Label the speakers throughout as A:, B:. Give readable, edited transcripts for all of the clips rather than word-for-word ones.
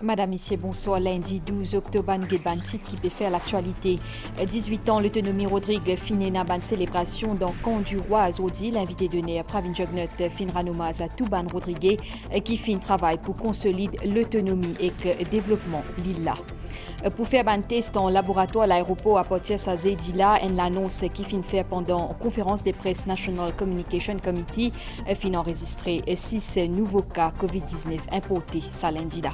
A: Madame, Messieurs, bonsoir. Lundi 12 octobre, nous avons titre qui peut faire l'actualité. 18 ans, l'autonomie Rodrigue finit une célébration dans Camp du Roi Azodi. L'invité donné Pravin Jugnut fin ranommage à Touban Rodrigue qui fait un travail pour consolider l'autonomie et le développement l'île. Pour faire un test en laboratoire à l'aéroport à partir de Zedila, une annonce qui fin faire pendant la conférence de presse National Communication Committee fin enregistré 6 nouveaux cas COVID-19 importés ça lundi là.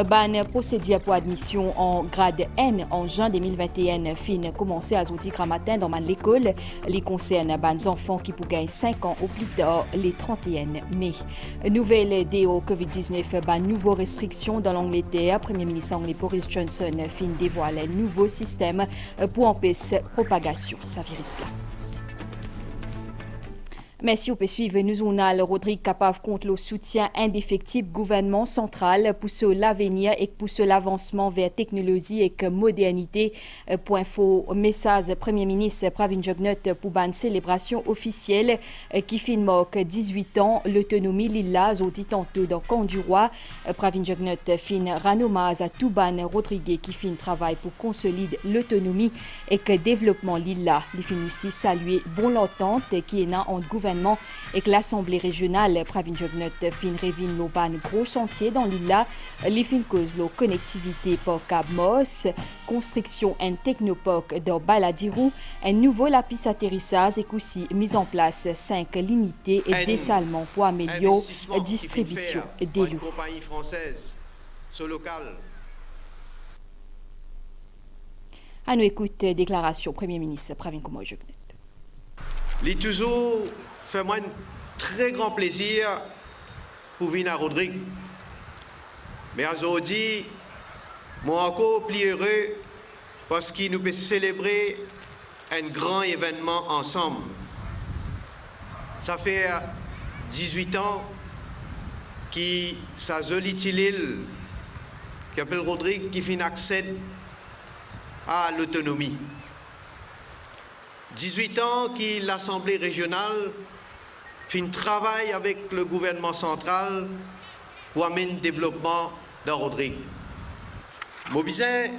A: Ban procédure pour admission en grade N en juin 2021 fin commencé à Zodi matin dans l'école. Les concerne ban enfants qui pourraient gagner 5 ans au plus tard les 31 mai. Nouvelle DO COVID-19 ban nouveau restrictions dans l'Angleterre. Premier ministre anglais Boris Johnson fin dévoile un nouveau système pour empêcher la propagation de ce virus là. Mais si on peut suivre, nous on a le Rodrigue capable contre le soutien indéfectible gouvernement central pour l'avenir et pour l'avancement vers technologie et modernité. Point faux message Premier ministre Pravin Jugnut pour une célébration officielle qui fin marque 18 ans l'autonomie l'île dit tantôt dans Camp du Roi. Pravin Jugnut fin ranommage à Touban Rodrigue qui fin travail pour consolider l'autonomie et le développement l'île. Il fin aussi saluer bon l'entente qui est là entre gouvernement et que l'Assemblée régionale Pravin Jugnut fin révine l'oban gros chantier dans l'île, les fin cause la connectivité par Cabmos, construction un technoparc dans Baladirou, un nouveau lapis atterrissage et aussi mise en place 5 unités et dessalement pour améliorer la distribution des lots.
B: Compagnie française, ce local.
A: À nous écoute déclaration Premier ministre Pravin Jugnut.
B: Il toujours fait moi un très grand plaisir pour venir à Rodrigue. Mais aujourd'hui, moi encore plus heureux parce qu'il nous peut célébrer un grand événement ensemble. Ça fait 18 ans que sa jolie île qui s'appelle Rodrigue qui fait accès à l'autonomie. 18 ans que l'Assemblée régionale fait un travail avec le gouvernement central pour amener le développement de Rodrigue. Je veux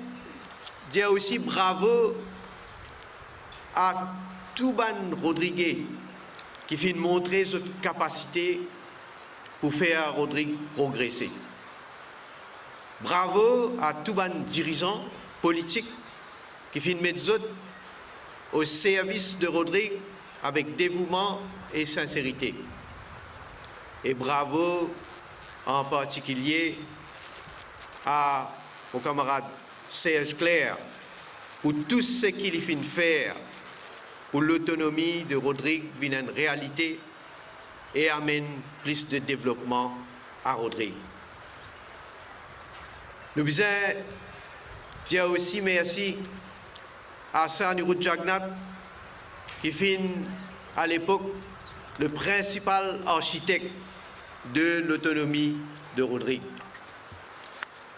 B: dire aussi bravo à Touban Rodrigue qui fait montrer sa capacité pour faire Rodrigue progresser. Bravo à Touban dirigeants politiques qui fait mettre au service de Rodrigue avec dévouement et sincérité. Et bravo en particulier au camarade Serge Clair pour tout ce qu'il fait faire pour l'autonomie de Rodrigue vienne une réalité et amène plus de développement à Rodrigue. Nous disons aussi merci à Sanirud Jagnat, qui fut à l'époque le principal architecte de l'autonomie de Rodrigue.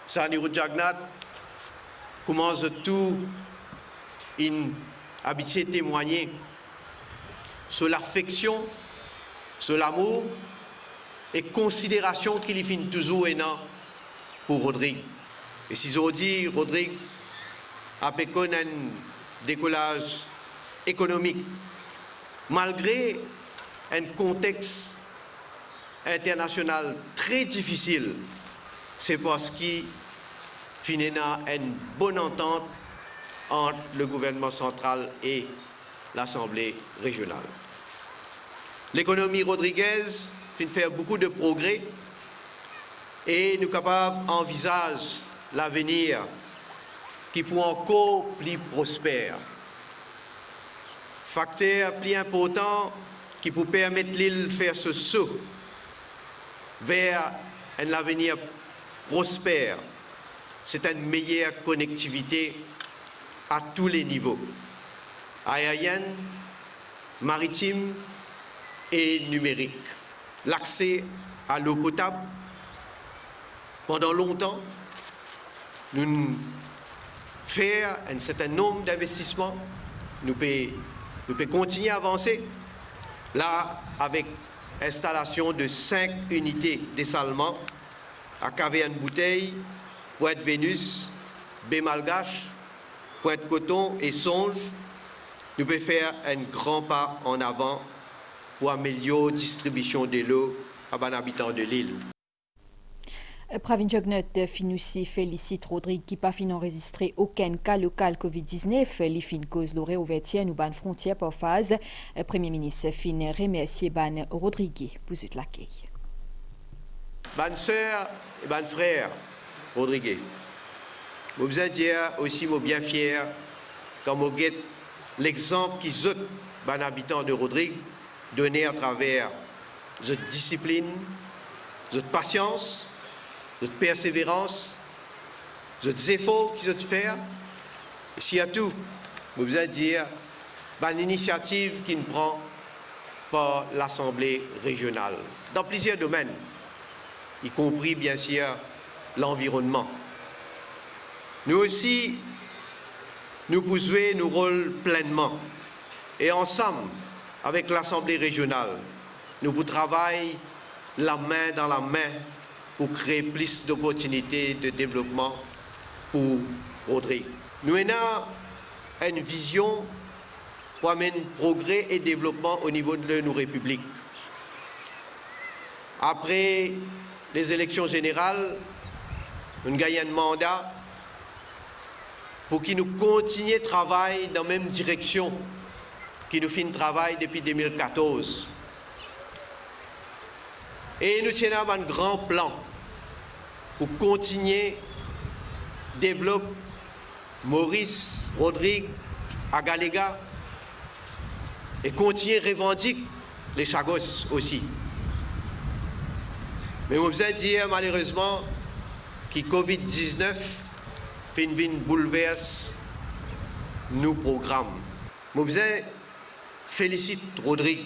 B: Sanirud Jagnat commence tout une habitude témoigner sur l'affection, sur l'amour et considération qu'il fait toujours pour Rodrigue. Et si je dis Rodrigue a connu un décollage économique, malgré un contexte international très difficile, c'est parce qu'il finit une bonne entente entre le gouvernement central et l'Assemblée régionale. L'économie rodriguaise fait beaucoup de progrès et nous sommes capables d'envisager l'avenir qui pourrait encore plus prospère. Facteur plus important qui peut permettre l'île de faire ce saut vers un avenir prospère, c'est une meilleure connectivité à tous les niveaux, aérienne, maritime et numérique. L'accès à l'eau potable, pendant longtemps, nous faire un certain nombre d'investissements, nous pouvons continuer à avancer, Là, avec installation de 5 unités dessalement à Caverne Bouteille, Pointe-Vénus, Baie-Malgache, Pointe-Coton et Songe, nous pouvons faire un grand pas en avant pour améliorer la distribution de l'eau à les habitants de l'île.
A: Pravin Jugnut Finoussi félicite Rodrigue qui pas fin enregistré aucun cas local COVID-19. Les fin cause l'aurait ouverture ou ban frontière par phase. Premier ministre fin remercier ban Rodrigue pour cette l'accueil.
B: Ban sœur et ban frère Rodrigue. Je vous dire aussi bien fier quand vous avez l'exemple qu'ils ont ban habitants de Rodrigue donné à travers votre discipline, votre patience, votre persévérance, votre efforts qu'ils ont fait. Et s'il y a tout, je vous dire une initiative qui nous prend par l'Assemblée régionale dans plusieurs domaines, y compris bien sûr l'environnement. Nous aussi, nous pouvons jouer nos rôles pleinement et ensemble avec l'Assemblée régionale, nous pouvons travailler la main dans la main pour créer plus d'opportunités de développement pour Rodrigue. Nous avons une vision pour amener progrès et développement au niveau de nos républiques. Après les élections générales, nous gagnons un mandat pour que nous continuions de travailler dans la même direction que nous faisons travail depuis 2014. Et nous tenons un grand plan pour continuer à développer Maurice, Rodrigue, Agalega et continuer à revendiquer les Chagos aussi. Mais on vous a dit malheureusement que Covid-19 fait une bouleverse nos programmes. Je vous félicite Rodrigue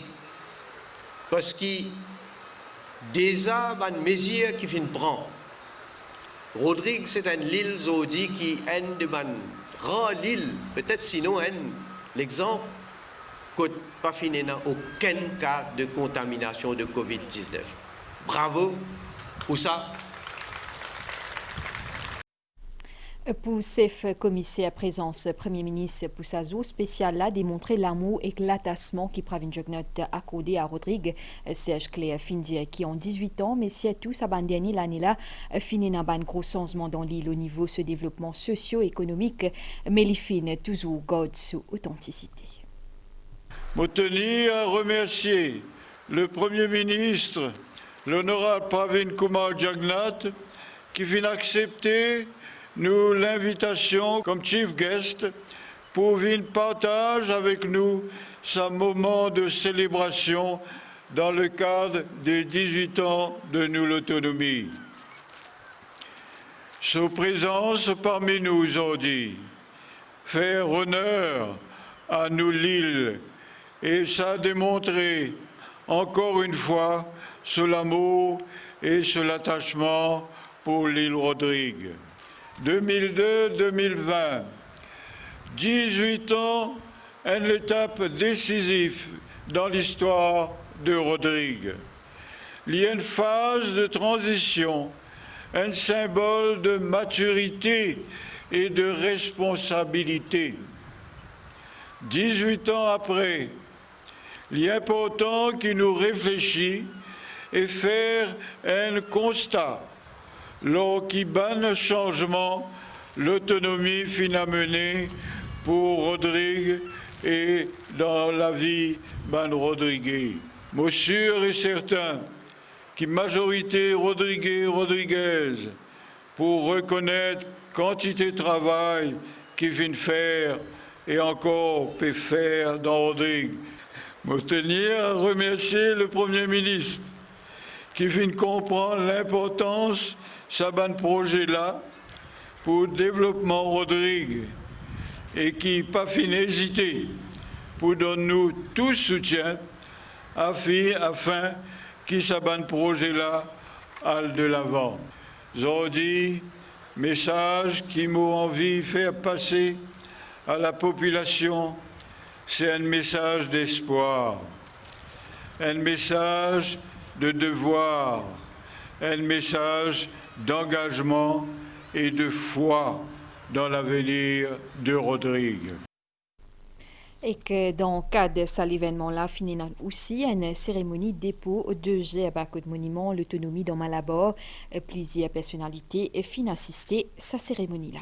B: parce que déjà une mesure qui vient prendre. Rodrigue, c'est une île aujourd'hui qui est une grande île, peut-être sinon l'exemple que pas fini aucun cas de contamination de Covid-19. Bravo pour ça.
A: Pour chef commissaire présence Premier ministre pour sa zone spéciale a démontré l'amour et l'attachement qui Pravin Jugnut accordé à Rodrigue. Serge Claire Findier qui en 18 ans, mais surtout sa bande dernière l'année là, fini dans un gros changement dans l'île au niveau de ce développement socio-économique, mais il finit toujours garde sous authenticité.
C: Je tenir à remercier le Premier ministre, l'honorable Pravin Kumar Jugnut, qui vient accepter nous l'invitation comme chief guest pour venir partager avec nous ce moment de célébration dans le cadre des 18 ans de nous l'autonomie. Sa présence parmi nous aujourd'hui fait honneur à nous l'île et ça a démontré encore une fois sur l'amour et sur l'attachement pour l'île Rodrigue. 2002-2020, 18 ans, une étape décisive dans l'histoire de Rodrigue. Il y a une phase de transition, un symbole de maturité et de responsabilité. 18 ans après, il est important qu'il nous réfléchisse et faire un constat. Lors qui ban changement, l'autonomie finit menée pour Rodrigue et dans la vie ban Rodrigue. Je suis sûr et certain que majorité Rodriguez pour reconnaître quantité de travail qu'il vient faire et encore peut faire dans Rodrigue. Je tenir à remercier le Premier ministre qui vient comprendre l'importance ce projet-là pour le développement Rodrigue et qui n'a pas fait hésiter pour donner nous tout soutien afin que ce projet-là aille de l'avant. Aujourd'hui, message qui m'a envie de faire passer à la population, c'est un message d'espoir. un message de devoir, un message d'engagement et de foi dans l'avenir de Rodrigue.
A: Et que dans le cadre de cet événement-là, finit aussi une cérémonie dépôt de jet à Bacot de monument, l'autonomie dans Malabor, plusieurs personnalités fin assisté sa cérémonie-là.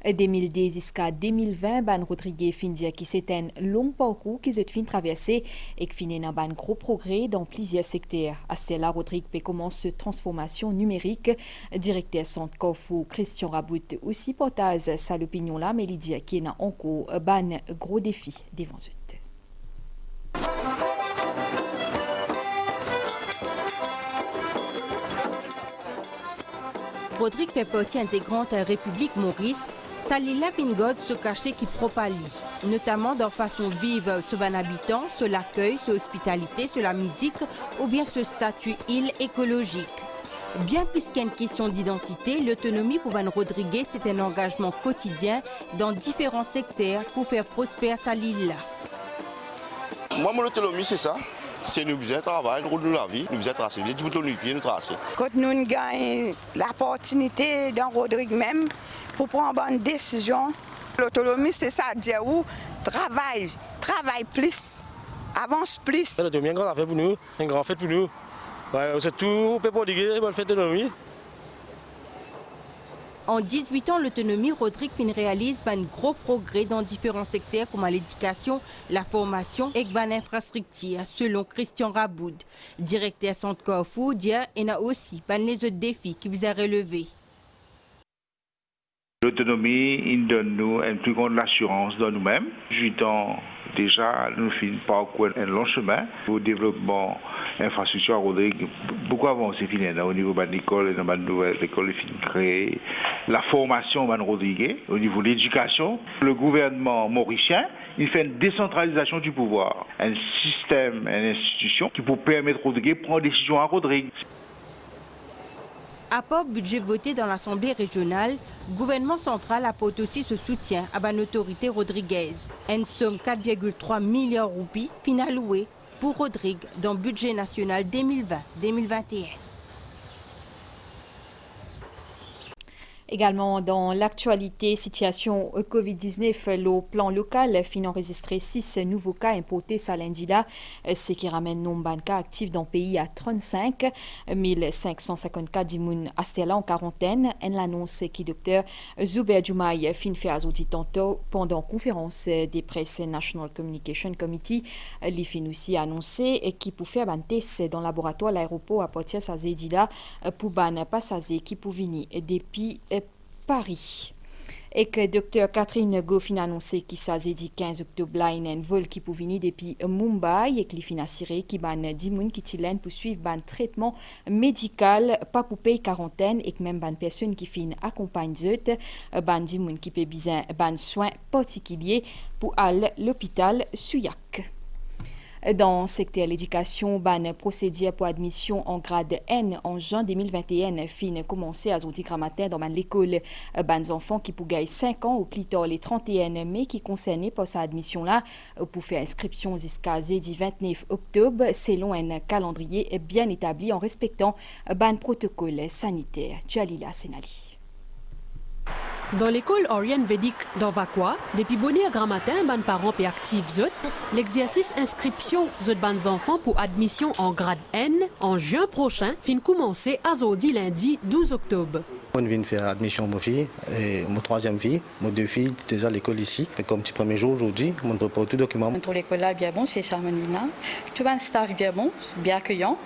A: 2010 jusqu'à 2020, Ban Rodrigue fin dire qui c'est un long parcours qui se fin traverser et qui finit dans un gros progrès dans plusieurs secteurs. À cela, Rodrigue peut commencer cette transformation numérique. Directeur centre Corfou, Christian Rabout aussi partage sa l'opinion là, mais il dit qu'il y a encore un gros défi devant eux.
D: Rodrigue fait partie intégrante de la République Maurice. Salila Vingod se cachait qui propali, notamment dans la façon de vivre sur un habitant, sur l'accueil, sur l'hospitalité, sur la musique ou bien ce statut île écologique. Bien plus qu'une question d'identité, l'autonomie pour Ban Rodrigue, c'est un engagement quotidien dans différents secteurs pour faire prospérer sa île.
E: Moi, mon autonomie, c'est ça. C'est nous besoin de travail, nous roulons la vie, nous besoin de tracer. Nous besoin de pieds, nous tracer.
F: Quand nous gagnons l'opportunité dans Rodrigue même pour prendre une décision, l'autonomie, c'est ça, dire où travail plus, avance plus.
G: L'autonomie est une grande affaire pour nous, une grande fête pour nous. C'est tout, pour prodiguer une bonne fête d'autonomie.
D: En 18 ans, l'autonomie, Rodrigue réalise un gros progrès dans différents secteurs comme l'éducation, la formation et l'infrastructure, selon Christian Raboud. Directeur centre Corfou, il y a aussi les autres défis qui vous a relevés.
H: L'autonomie, il donne nous une plus grande assurance dans nous-mêmes. 8 ans déjà, nous finissons parcourir un long chemin pour le développement infrastructure à Rodrigue. Beaucoup avancé fini au niveau de l'école et dans la nouvelle école créée. La formation de Rodrigue, au niveau de l'éducation, le gouvernement mauricien, il fait une décentralisation du pouvoir, un système, une institution qui peut permettre Rodrigue de prendre des décisions à Rodrigue.
D: Apport budget voté dans l'Assemblée régionale, le gouvernement central apporte aussi ce soutien à l'autorité rodriguaise. Une somme 4,3 milliards de roupies fin allouée pour Rodrigue dans le budget national 2020-2021.
A: Également dans l'actualité, situation Covid-19, le plan local fin enregistré 6 nouveaux cas importés ce lundi-là, ce qui ramène le nombre de cas actifs dans le pays à 35 554 d'immunes à en quarantaine. En l'annonce qui docteur Zuber Djoumaï fin fait azouti tantôt pendant conférence des presse National Communication Committee. Il fin aussi annoncé qui pour faire un test dans le laboratoire à l'aéroport à partir de Zedila pour ban passagers qui pour venir depuis Paris. Et que Dr Catherine Goffin a annoncé qu'il s'est dit 15 octobre là un vol qui peut venir depuis Mumbai et qu'il a assuré qu'il ban 10 moun qui tilen pour suivre un traitement médical pas pour payer quarantaine et que même ban personne qui fin accompagne zut ban 10 moun qui peut besoin ban soins particuliers pour aller l'hôpital Souillac. Dans le secteur de l'éducation, ban procédure pour admission en grade N en juin 2021 fin commencé à Zoti Gramatin dans l'école. Ban enfants qui pour gagner 5 ans ou plus tard les 31 mai qui concernés par sa admission là pour faire inscription jusqu'à jeudi 29 octobre selon un calendrier bien établi en respectant ban protocole sanitaire. Jalila Senali.
I: Dans l'école Orient Védique d'Anvaqua, depuis bonnet à grand matin, ban parents et actifs zot, l'exercice inscription zot ban enfants pour admission en grade N en juin prochain fin commencer à Zodi lundi 12 octobre.
J: On vient faire admission mon fille et mon troisième fille, mes 2 filles déjà à l'école ici. Mais comme petit premier jour aujourd'hui, on prépare tout document.
K: Pour l'école là bien bon, c'est ça Manvina. Tout un staff bien bon, bien accueillant.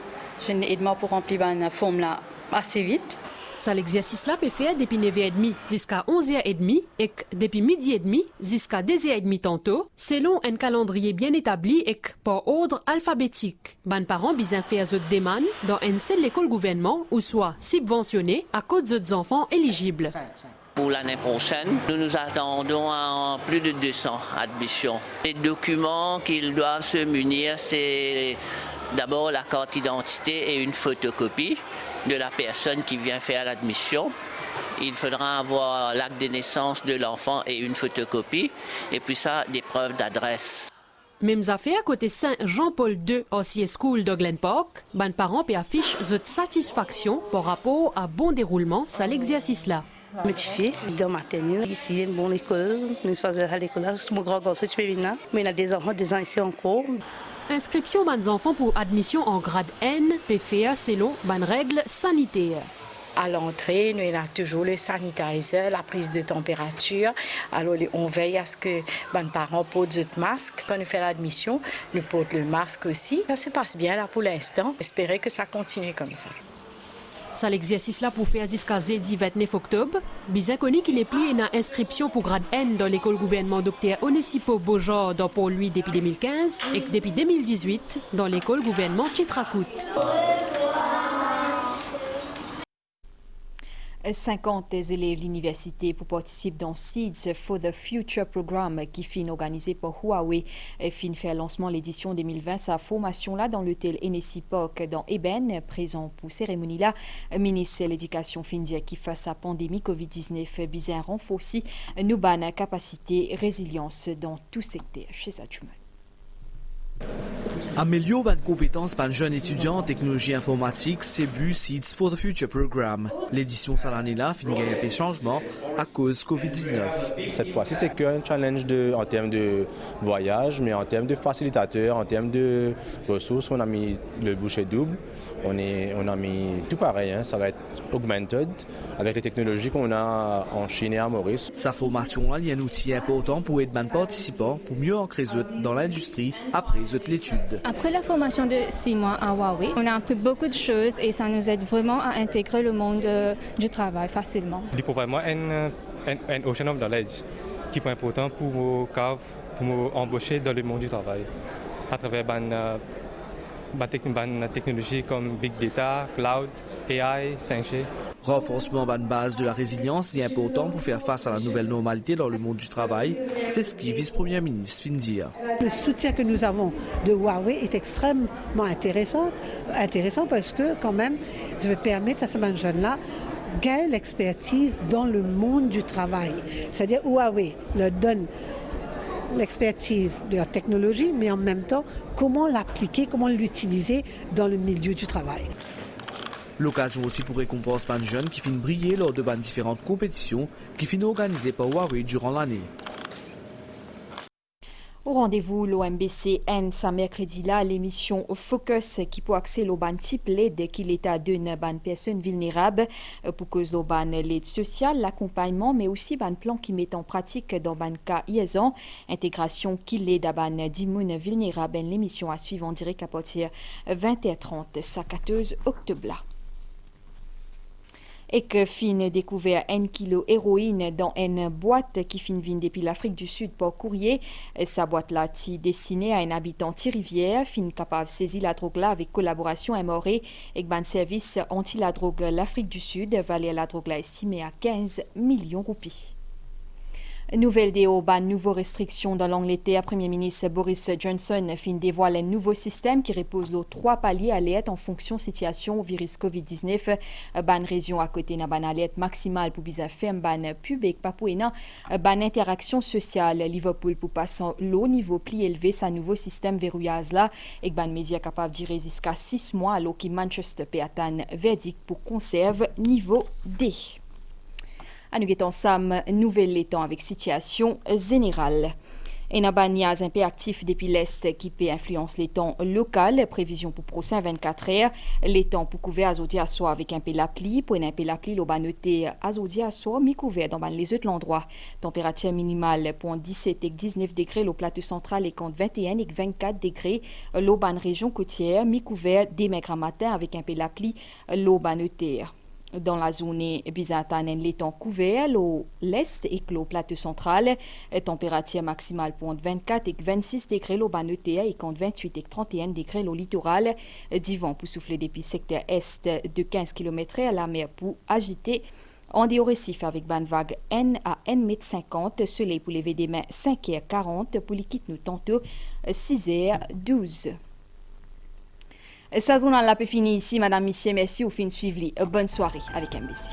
K: Je n'ai pas pour remplir une forme là assez vite.
I: Ça l'exercice là peut faire depuis 9h30 jusqu'à 11h30 et depuis midi et demi jusqu'à 2h30 tantôt, selon un calendrier bien établi et par ordre alphabétique. Ban parents besoin faire cette demande dans une seule école gouvernement ou soit subventionné à cause d'autres enfants éligibles.
L: Pour l'année prochaine, nous nous attendons à plus de 200 admissions. Les documents qu'ils doivent se munir, c'est d'abord la carte d'identité et une photocopie de la personne qui vient faire l'admission. Il faudra avoir l'acte de naissance de l'enfant et une photocopie, et puis ça, des preuves d'adresse.
I: Même affaire côté Saint-Jean-Paul II Ancien School de Glen Park, ban parents peut afficher cette satisfaction par rapport à bon déroulement de l'exercice là.
M: Motivé dans ma tenue. Ici, une bonne école, nous sommes à l'école, mon grand garçon tu peux venir, mais il y a des enfants ici en cours.
I: Inscription des enfants pour admission en grade N peut faire selon les règles sanitaires.
N: À l'entrée, nous avons toujours le sanitizer, la prise de température. Alors, on veille à ce que les parents portent le masque. Quand nous faisons l'admission, nous portons le masque aussi. Ça se passe bien là pour l'instant. Espérons que ça continue comme ça.
I: Ça l'exercice là pour faire jusqu'à jeudi 29 octobre. Bien connu qu'il est plié une inscription pour grade N dans l'école gouvernement Dr Onesipo Beaujord dans Port-Louis depuis 2015 et depuis 2018 dans l'école gouvernement Chitrakout.
A: 50 élèves de l'université pour participer dans Seeds for the Future programme qui fin organisé par Huawei. Fin fait lancement l'édition 2020. Sa formation là dans l'hôtel Hennessy Park dans Eben. Présent pour cérémonie là, ministre de l'Éducation fin dire qui face à la pandémie COVID-19 bizarre renforcer nos bonnes capacités résilience dans tout secteur chez Adjuman.
O: Améliorer les compétences par jeunes étudiants en technologie informatique, c'est but Seeds for the Future Programme. L'édition cette année-là finit gagner des changements à cause Covid-19.
P: Cette fois-ci, c'est qu'un challenge en termes de voyage, mais en termes de facilitateurs, en termes de ressources, on a mis le boucher double. On a mis tout pareil, hein. Ça va être augmented avec les technologies qu'on a en Chine et à Maurice.
O: Sa formation est un outil important pour aider les participants pour mieux ancrer dans l'industrie après l'étude.
Q: Après la formation de 6 mois à Huawei, on a appris beaucoup de choses et ça nous aide vraiment à intégrer le monde du travail facilement.
G: Il faut vraiment un ocean of knowledge qui est important pour embaucher dans le monde du travail à travers des technologies comme Big Data, Cloud, AI, 5G.
O: Renforcement de base de la résilience est important pour faire face à la nouvelle normalité dans le monde du travail. C'est ce qui vice-premier ministre fin dire.
R: Le soutien que nous avons de Huawei est extrêmement intéressant parce que quand même, ça va permettre à ces jeunes-là gagner l'expertise dans le monde du travail. C'est-à-dire Huawei leur donne l'expertise de la technologie, mais en même temps, comment l'appliquer, comment l'utiliser dans le milieu du travail.
O: L'occasion aussi pour récompenser les jeunes qui finissent briller lors de différentes compétitions qui finissent organisées par Huawei durant l'année.
A: Au rendez-vous, l'OMBC N, sa mercredi là, l'émission Focus qui peut accéder au ban type l'aide qui l'État donne ban personnes vulnérables pour cause au ban l'aide sociale, l'accompagnement, mais aussi ban plan qui met en pratique dans ban cas liaison, intégration qui l'aide à ban d'immunes vulnérables. L'émission à suivre en direct à partir 20h30, sa 14 octobre. Et que fin découvert 1 kilo héroïne dans une boîte qui fin vient depuis l'Afrique du Sud par courrier. Sa boîte là est destinée à un habitant Rivière, fin capable de saisir la drogue là avec collaboration MRE et ban service anti la drogue l'Afrique du Sud valait la drogue là estimée à 15 millions de roupies. Nouvelle déo, nouveau restrictions dans l'Angleterre. Premier ministre Boris Johnson fin dévoile un nouveau système qui repose aux 3 paliers alerte en fonction situation au virus COVID-19. Ban région à côté na ban alerte maximale pour bisa ferme ban public papouena ban interaction sociale Liverpool pour passer l'eau niveau plus élevé sa nouveau système verrouillage là et ban média capable d'y résister jusqu'à 6 mois alors que Manchester peut atteindre verdict pour conserve niveau D. À nous ensemble, nouvelle étant avec situation générale. Un abaniaz un peu actif depuis l'Est qui peut influencer les temps local. Prévision pour prochain 24 heures. Les temps pour couvrir azodi à soir avec un peu la pluie. Pour un peu la pluie, l'on va noter azodi à soir mi-couvert dans les autres endroits. Température minimale pour 17 et 19 degrés. Le plateau central est contre 21 et 24 degrés. L'auban région côtière mi-couvert dès maigre matin avec un peu la pluie. L'auban noter. Dans la zone byzantine, les temps couverts, l'est et le plateau central, température maximale pour 24 et 26 degrés au Banotea et contre 28 et 31 degrés au littoral. Du vent pour souffler depuis secteur est de 15 km/h à la mer pour agiter. En dehors récif avec ban vague N à N,50 soleil pour lever des mains 5h40 pour les quitte nous tantôt 6h12. Sa zone là peut finir ici, madame, monsieur, merci au fin suivi. Bonne soirée avec MBC.